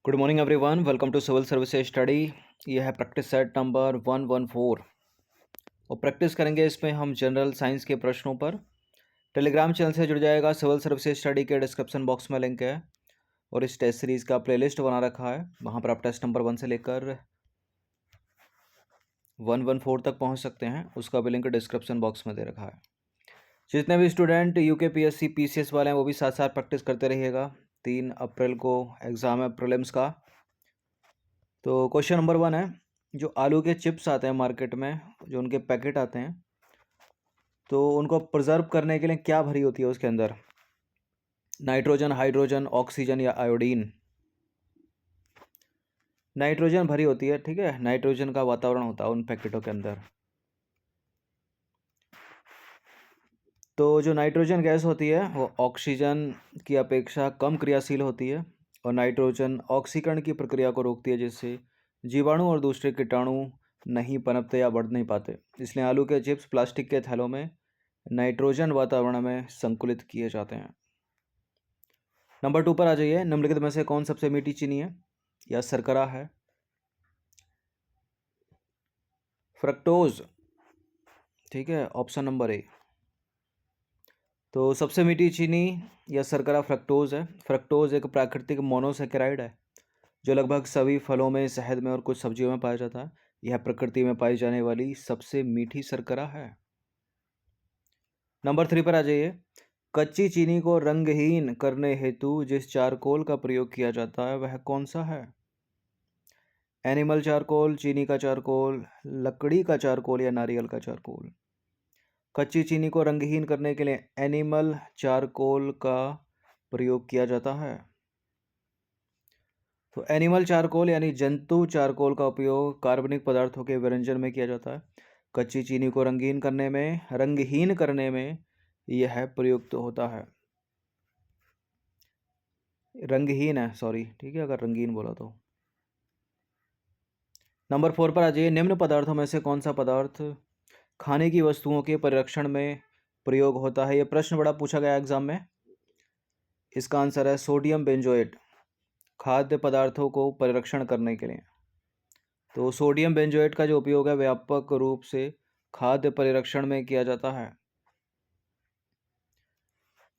Good morning everyone, welcome to civil services study. ये है practice set number 114 और practice करेंगे इसमें हम जनरल साइंस के प्रश्नों पर। टेलीग्राम चैनल से जुड़ जाएगा। सिविल सर्विसेज स्टडी के डिस्क्रिप्शन बॉक्स में लिंक है और इस टेस्ट सीरीज़ का प्लेलिस्ट बना रखा है, वहाँ पर आप टेस्ट नंबर 1 से लेकर 114 तक पहुँच सकते हैं। उसका भी लिंक डिस्क्रिप्शन बॉक्स में दे रखा है। जितने भी स्टूडेंट UKPSC PCS वाले हैं वो भी साथ साथ प्रैक्टिस करते रहिएगा। 3 अप्रैल को एग्ज़ाम है प्रीलिम्स का। तो क्वेश्चन नंबर 1 है, जो आलू के चिप्स आते हैं मार्केट में, जो उनके पैकेट आते हैं, तो उनको प्रिजर्व करने के लिए क्या भरी होती है उसके अंदर? नाइट्रोजन, हाइड्रोजन, ऑक्सीजन या आयोडीन? नाइट्रोजन भरी होती है, ठीक है। नाइट्रोजन का वातावरण होता है उन पैकेटों के अंदर। तो जो नाइट्रोजन गैस होती है वो ऑक्सीजन की अपेक्षा कम क्रियाशील होती है और नाइट्रोजन ऑक्सीकरण की प्रक्रिया को रोकती है, जिससे जीवाणु और दूसरे कीटाणु नहीं पनपते या बढ़ नहीं पाते। इसलिए आलू के चिप्स प्लास्टिक के थैलों में नाइट्रोजन वातावरण में संकुलित किए जाते हैं। नंबर 2 पर आ जाइए। निम्नलिखित में से कौन सबसे मीठी चीनी है या शर्करा है? फ्रक्टोज, ठीक है, ऑप्शन नंबर ए। तो सबसे मीठी चीनी या शर्करा फ्रक्टोज है। फ्रक्टोज एक प्राकृतिक मोनोसैकेराइड है जो लगभग सभी फलों में, शहद में और कुछ सब्जियों में पाया जाता है। यह प्रकृति में पाई जाने वाली सबसे मीठी शर्करा है। नंबर 3 पर आ जाइए। कच्ची चीनी को रंगहीन करने हेतु जिस चारकोल का प्रयोग किया जाता है वह कौन सा है? एनिमल चारकोल, चीनी का चारकोल, लकड़ी का चारकोल या नारियल का चारकोल? कच्ची चीनी को रंगहीन करने के लिए एनिमल चारकोल का प्रयोग किया जाता है। तो एनिमल चारकोल यानी जंतु चारकोल का उपयोग कार्बनिक पदार्थों के व्यंजन में किया जाता है। कच्ची चीनी को रंगहीन करने में यह प्रयुक्त होता है। रंगहीन है, सॉरी, ठीक है, अगर रंगीन बोला तो। नंबर 4 पर आ जाइए। निम्न पदार्थों में से कौन सा पदार्थ खाने की वस्तुओं के परिरक्षण में प्रयोग होता है? यह प्रश्न बड़ा पूछा गया एग्जाम में। इसका आंसर है सोडियम बेंजोएट, खाद्य पदार्थों को परिरक्षण करने के लिए। तो सोडियम बेंजोएट का जो उपयोग है व्यापक रूप से खाद्य परिरक्षण में किया जाता है।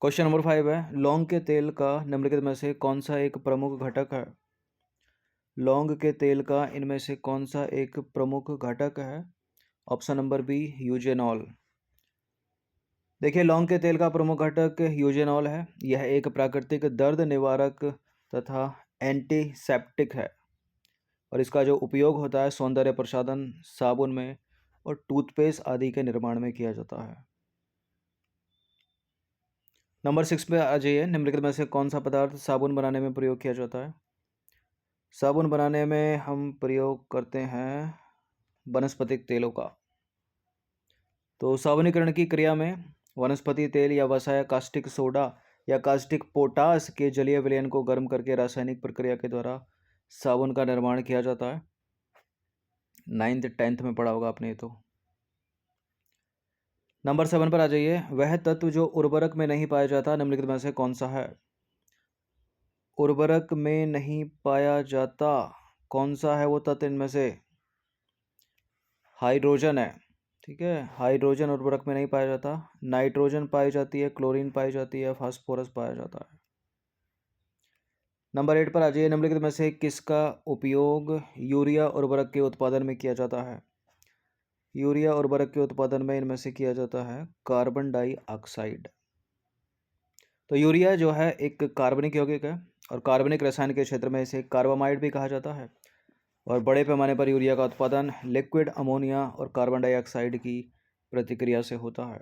क्वेश्चन नंबर 5 है, लौंग के तेल का निम्नलिखित में से कौन सा एक प्रमुख घटक है? लौंग के तेल का इनमें से कौन सा एक प्रमुख घटक है? Option number B, eugenol. देखिए, लौंग के तेल का प्रमुख घटक यूजेनॉल है। यह एक प्राकृतिक दर्द निवारक तथा एंटीसेप्टिक है और इसका जो उपयोग होता है सौंदर्य प्रसाधन, साबुन में और टूथपेस्ट आदि के निर्माण में किया जाता है। नंबर 6 पे आ जाइए। निम्नलिखित में से कौन सा पदार्थ साबुन बनाने में प्रयोग किया जाता है? साबुन बनाने में हम प्रयोग करते हैं वनस्पतिक तेलों का। तो साबुनीकरण की क्रिया में वनस्पति तेल या वसा, कास्टिक सोडा या कास्टिक पोटास के जलीय विलयन को गर्म करके रासायनिक प्रक्रिया के द्वारा साबुन का निर्माण किया जाता है। 9th 10th में पढ़ा होगा आपने तो। नंबर 7 पर आ जाइए। वह तत्व जो उर्वरक में नहीं पाया जाता निम्नलिखित में से कौन सा है? उर्वरक में नहीं पाया जाता कौन सा है वो तत्व? इनमें से हाइड्रोजन है, ठीक है। हाइड्रोजन उर्वरक में नहीं पाया जाता। नाइट्रोजन पाई जाती है, क्लोरीन पाई जाती है, फास्फोरस पाया जाता है। नंबर 8 पर आ जाइए। निम्नलिखित में से किसका उपयोग यूरिया उर्वरक के उत्पादन में किया जाता है? यूरिया उर्वरक के उत्पादन में इनमें से किया जाता है कार्बन डाइऑक्साइड। तो यूरिया जो है एक कार्बनिक यौगिक है और कार्बनिक रसायन के क्षेत्र में इसे कार्बामाइड भी कहा जाता है और बड़े पैमाने पर यूरिया का उत्पादन लिक्विड अमोनिया और कार्बन डाइऑक्साइड की प्रतिक्रिया से होता है।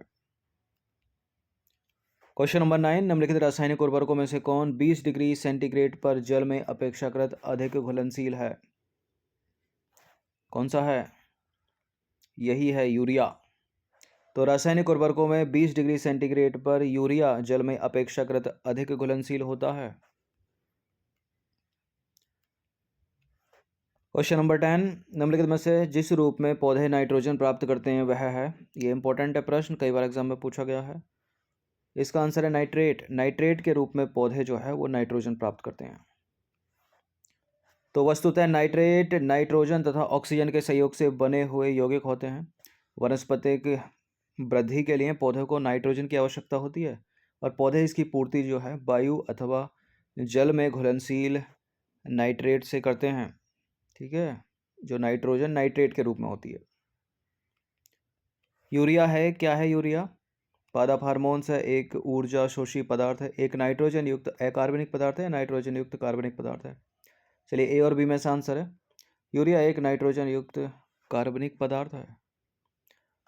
क्वेश्चन नंबर 9, निम्नलिखित रासायनिक उर्वरकों में से कौन 20 डिग्री सेंटीग्रेड पर जल में अपेक्षाकृत अधिक घुलनशील है? कौन सा है? यही है यूरिया। तो रासायनिक उर्वरकों में 20 डिग्री सेंटीग्रेड पर यूरिया जल में अपेक्षाकृत अधिक घुलनशील होता है। क्वेश्चन नंबर 10, निम्नलिखित में से जिस रूप में पौधे नाइट्रोजन प्राप्त करते हैं वह है? ये इंपॉर्टेंट है प्रश्न, कई बार एग्जाम में पूछा गया है। इसका आंसर है नाइट्रेट। नाइट्रेट के रूप में पौधे जो है वो नाइट्रोजन प्राप्त करते हैं। तो वस्तुतः नाइट्रेट नाइट्रोजन तथा ऑक्सीजन के सहयोग से बने हुए यौगिक होते हैं। वनस्पतिक वृद्धि के लिए पौधे को नाइट्रोजन की आवश्यकता होती है और पौधे इसकी पूर्ति जो है वायु अथवा जल में घुलनशील नाइट्रेट से करते हैं। ठीक है, जो नाइट्रोजन नाइट्रेट के रूप में होती है। यूरिया है, क्या है यूरिया? पादप हार्मोन्स है, एक ऊर्जा शोषी पदार्थ है, एक नाइट्रोजन युक्त अकार्बनिक पदार्थ है, नाइट्रोजन युक्त कार्बनिक पदार्थ है। चलिए ए और बी में से आंसर है। यूरिया एक नाइट्रोजन युक्त कार्बनिक पदार्थ है।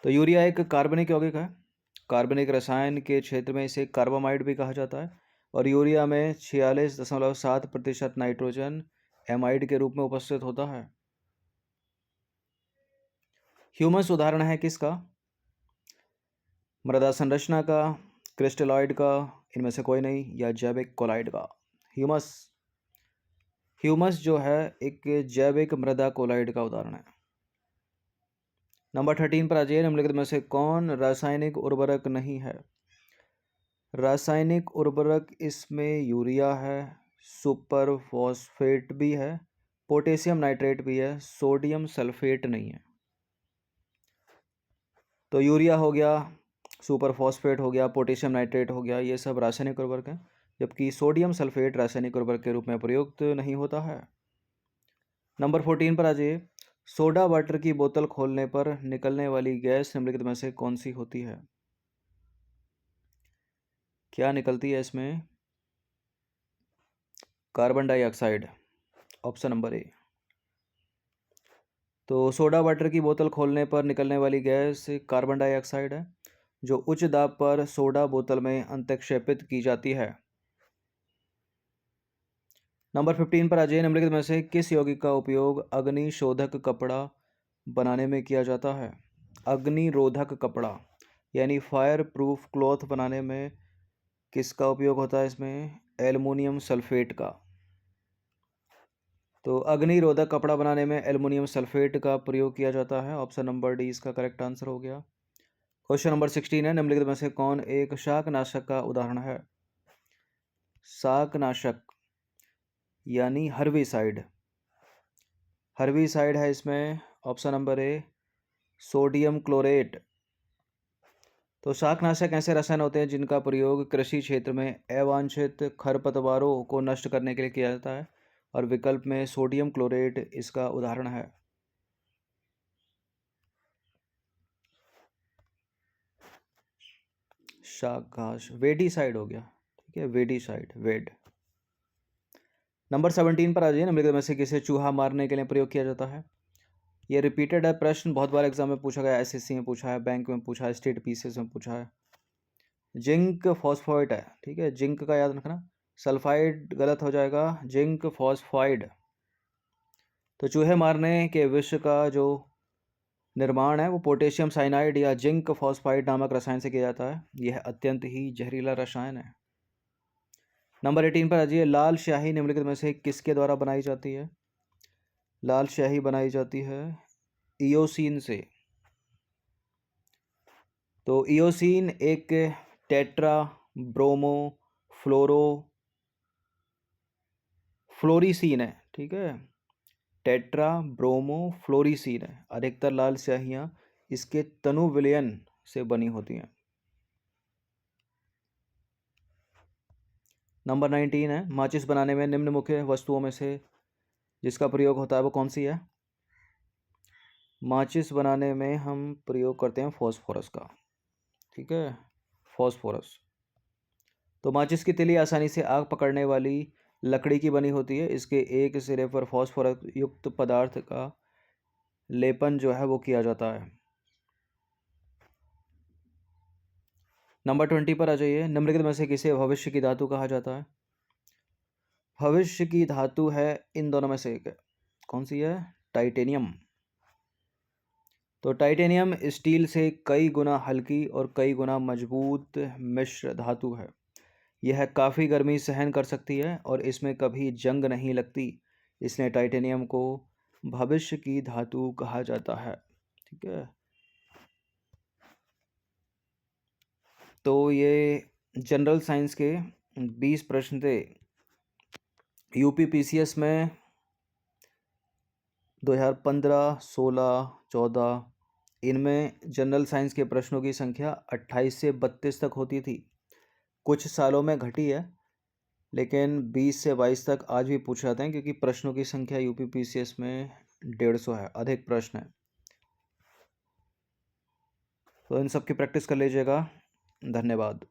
तो यूरिया एक कार्बनिक यौगिक है। कार्बनिक रसायन के क्षेत्र में इसे कार्बामाइड भी कहा जाता है और यूरिया में 46.7% नाइट्रोजन एमाइड के रूप में उपस्थित होता है। ह्यूमस उदाहरण है किसका? मृदा संरचना का, क्रिस्टलॉइड का, इनमें से कोई नहीं, या जैविक कोलाइड का। ह्यूमस ह्यूमस जो है एक जैविक मृदा कोलाइड का उदाहरण है। नंबर 13 पर आ जाइए। निम्नलिखित में से कौन रासायनिक उर्वरक नहीं है? रासायनिक उर्वरक इसमें यूरिया है, सुपर फॉस्फेट भी है, पोटेशियम नाइट्रेट भी है, सोडियम सल्फेट नहीं है। तो यूरिया हो गया, सुपर फॉस्फेट हो गया, पोटेशियम नाइट्रेट हो गया, ये सब रासायनिक उर्वरक हैं, जबकि सोडियम सल्फेट रासायनिक उर्वरक के रूप में प्रयुक्त नहीं होता है। नंबर 14 पर आ जाइए। सोडा वाटर की बोतल खोलने पर निकलने वाली गैस निम्नलिखित में से कौन सी होती है? क्या निकलती है इसमें? Carbon dioxide, option number A. तो सोडा वाटर की बोतल खोलने पर निकलने वाली गैस कार्बन डाइऑक्साइड है, जो उच्च दाब पर सोडा बोतल में अंतक्षेपित की जाती है। नंबर 15 पर आ जाइए। निम्नलिखित में से किस यौगिक का उपयोग अग्निशोधक कपड़ा बनाने में किया जाता है? अग्निरोधक कपड़ा यानी फायर प्रूफ क्लॉथ बनाने में किसका उपयोग होता है इसमें? एल्युमिनियम सल्फेट का। तो अग्निरोधक कपड़ा बनाने में एल्युमिनियम सल्फेट का प्रयोग किया जाता है। ऑप्शन नंबर डी इसका करेक्ट आंसर हो गया। क्वेश्चन नंबर 16 है। निम्नलिखित में से कौन एक शाकनाशक का उदाहरण है? शाकनाशक यानी हर्बिसाइड। हर्बिसाइड है इसमें, option number A, sodium chlorate. तो शाकनाशक ऐसे रसायन होते हैं जिनका प्रयोग कृषि क्षेत्र में अवांछित खरपतवारों को नष्ट करने के लिए किया जाता है और विकल्प में सोडियम क्लोरेट इसका उदाहरण है। शाकाश वेडीसाइड हो गया। ठीक है, वेडीसाइड, वेड। नंबर 17 पर आ जाइए। निम्नलिखित में से किसे चूहा मारने के लिए प्रयोग किया जाता है? ये रिपीटेड है प्रश्न, बहुत बार एग्जाम में पूछा गया, एसएससी में पूछा है, बैंक में पूछा है, स्टेट पीसीएस में पूछा है। जिंक फॉस्फोइड है। ठीक है, जिंक का याद रखना, सल्फाइड गलत हो जाएगा, जिंक फॉस्फाइड। तो चूहे मारने के विष का जो निर्माण है वो पोटेशियम साइनाइड या जिंक फॉस्फाइड नामक रसायन से किया जाता है। यह अत्यंत ही जहरीला रसायन है। नंबर 18 पर आ जाइए। लाल स्याही निम्नलिखित में से किसके द्वारा बनाई जाती है? लाल स्याही बनाई जाती है इयोसिन से। तो इयोसिन एक टेट्रा ब्रोमो फ्लोरो फ्लोरिसीन है। ठीक है, टेट्रा ब्रोमो फ्लोरिसीन है। अधिकतर लाल स्याहियाँ इसके तनु विलयन से बनी होती हैं। नंबर 19 है। माचिस बनाने में निम्न मुख्य वस्तुओं में से जिसका प्रयोग होता है वो कौन सी है? माचिस बनाने में हम प्रयोग करते हैं फॉस्फोरस का। ठीक है, फॉस्फोरस। तो माचिस की तिली आसानी से आग पकड़ने वाली लकड़ी की बनी होती है। इसके एक सिरे पर फॉस्फोरस युक्त पदार्थ का लेपन जो है वो किया जाता है। नंबर 20 पर आ जाइए। निम्नलिखित में से किसे भविष्य की धातु कहा जाता है? भविष्य की धातु है इन दोनों में से एक, कौन सी है? टाइटेनियम। तो टाइटेनियम स्टील से कई गुना हल्की और कई गुना मजबूत मिश्र धातु है। यह काफ़ी गर्मी सहन कर सकती है और इसमें कभी जंग नहीं लगती, इसलिए टाइटेनियम को भविष्य की धातु कहा जाता है। ठीक है, तो ये जनरल साइंस के 20 प्रश्न थे। यूपी पीसीएस में 2015, 16, 14 इनमें जनरल साइंस के प्रश्नों की संख्या 28 से 32 तक होती थी। कुछ सालों में घटी है, लेकिन 20 से 22 तक आज भी पूछ जाते हैं, क्योंकि प्रश्नों की संख्या यूपीपीसीएस में 150 है, अधिक प्रश्न है। तो इन सब की प्रैक्टिस कर लीजिएगा। धन्यवाद।